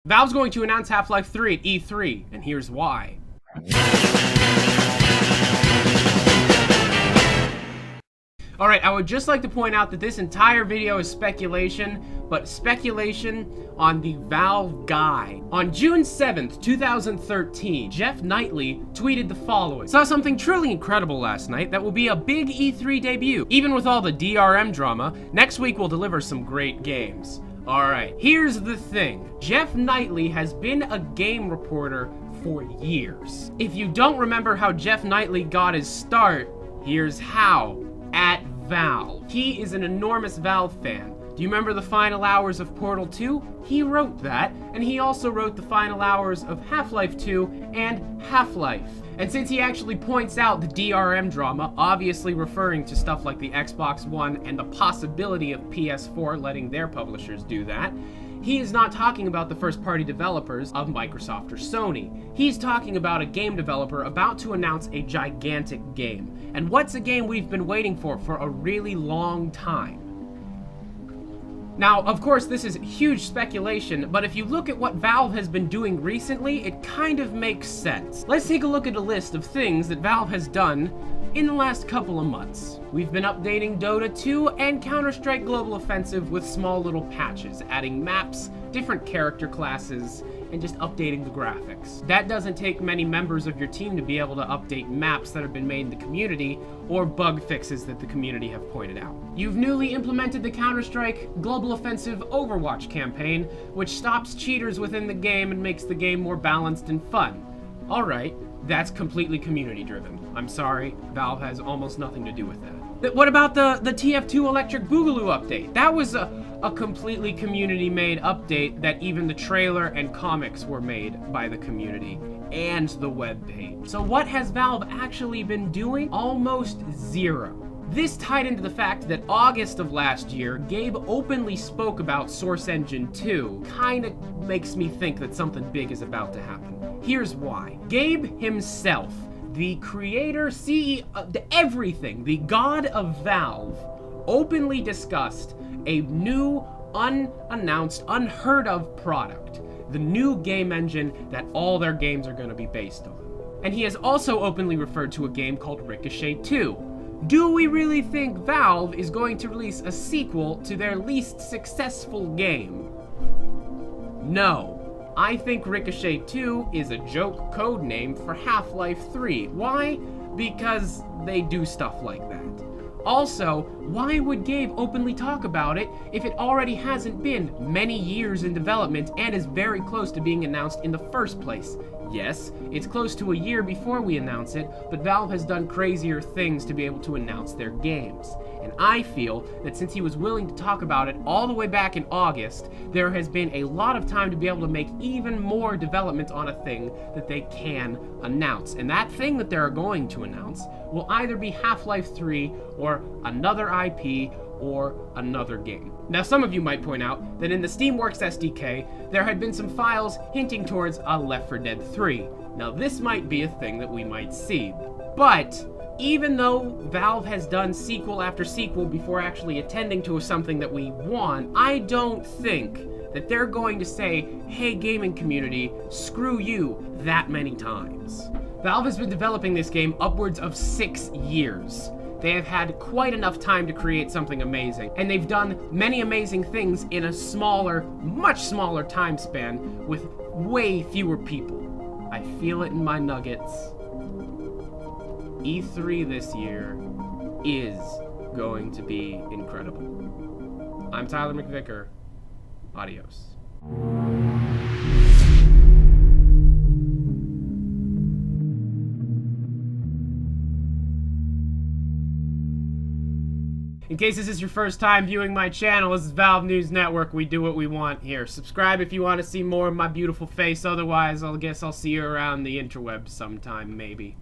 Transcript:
Valve's going to announce Half-Life 3 at E3, and here's why. Alright, I would just like to point out that this entire video is speculation, but speculation on the Valve guy. On June 7th, 2013, Jeff Knightley tweeted the following. Saw something truly incredible last night that will be a big E3 debut. Even with all the DRM drama, next week we'll deliver some great games. Alright, here's the thing. Jeff Knightley has been a game reporter for years. If you don't remember how Jeff Knightley got his start, here's how. At Valve. He is an enormous Valve fan. Do you remember the final hours of Portal 2? He wrote that, and he also wrote the final hours of Half-Life 2 and Half-Life. And since he actually points out the DRM drama, obviously referring to stuff like the Xbox One and the possibility of PS4 letting their publishers do that, he is not talking about the first-party developers of Microsoft or Sony. He's talking about a game developer about to announce a gigantic game. And what's a game we've been waiting for a really long time? Now, of course, this is huge speculation, but if you look at what Valve has been doing recently, it kind of makes sense. Let's take a look at a list of things that Valve has done in the last couple of months. We've been updating Dota 2 and Counter-Strike Global Offensive with small little patches, adding maps, different character classes, and just updating the graphics. That doesn't take many members of your team to be able to update maps that have been made in the community or bug fixes that the community have pointed out. You've newly implemented the Counter-Strike Global Offensive Overwatch campaign, which stops cheaters within the game and makes the game more balanced and fun. Alright, that's completely community-driven. I'm sorry, Valve has almost nothing to do with that. What about the TF2 Electric Boogaloo update? That was a completely community-made update that even the trailer and comics were made by the community and the webpage. So what has Valve actually been doing? Almost zero. This tied into the fact that August of last year, Gabe openly spoke about Source Engine 2. Kinda makes me think that something big is about to happen. Here's why. Gabe himself, the creator, CEO, everything, the god of Valve, openly discussed a new, unannounced, unheard of product. The new game engine that all their games are gonna be based on. And he has also openly referred to a game called Ricochet 2. Do we really think Valve is going to release a sequel to their least successful game? No. I think Ricochet 2 is a joke code name for Half-Life 3. Why? Because they do stuff like that. Also, why would Gabe openly talk about it if it already hasn't been many years in development and is very close to being announced in the first place? Yes, it's close to a year before we announce it, but Valve has done crazier things to be able to announce their games. And I feel that since he was willing to talk about it all the way back in August, there has been a lot of time to be able to make even more development on a thing that they can announce. And that thing that they're going to announce will either be Half-Life 3 or another IP or another game. Now, some of you might point out that in the Steamworks SDK, there had been some files hinting towards a Left 4 Dead 3. Now, this might be a thing that we might see, but even though Valve has done sequel after sequel before actually attending to something that we want, I don't think that they're going to say, hey gaming community, screw you, that many times. Valve has been developing this game upwards of 6 years. They have had quite enough time to create something amazing, and they've done many amazing things in a smaller, much smaller time span with way fewer people. I feel it in my nuggets. E3 this year is going to be incredible. I'm Tyler McVicker. Adios. In case this is your first time viewing my channel, this is Valve News Network. We do what we want here. Subscribe if you want to see more of my beautiful face. Otherwise, I guess I'll see you around the interwebs sometime, maybe.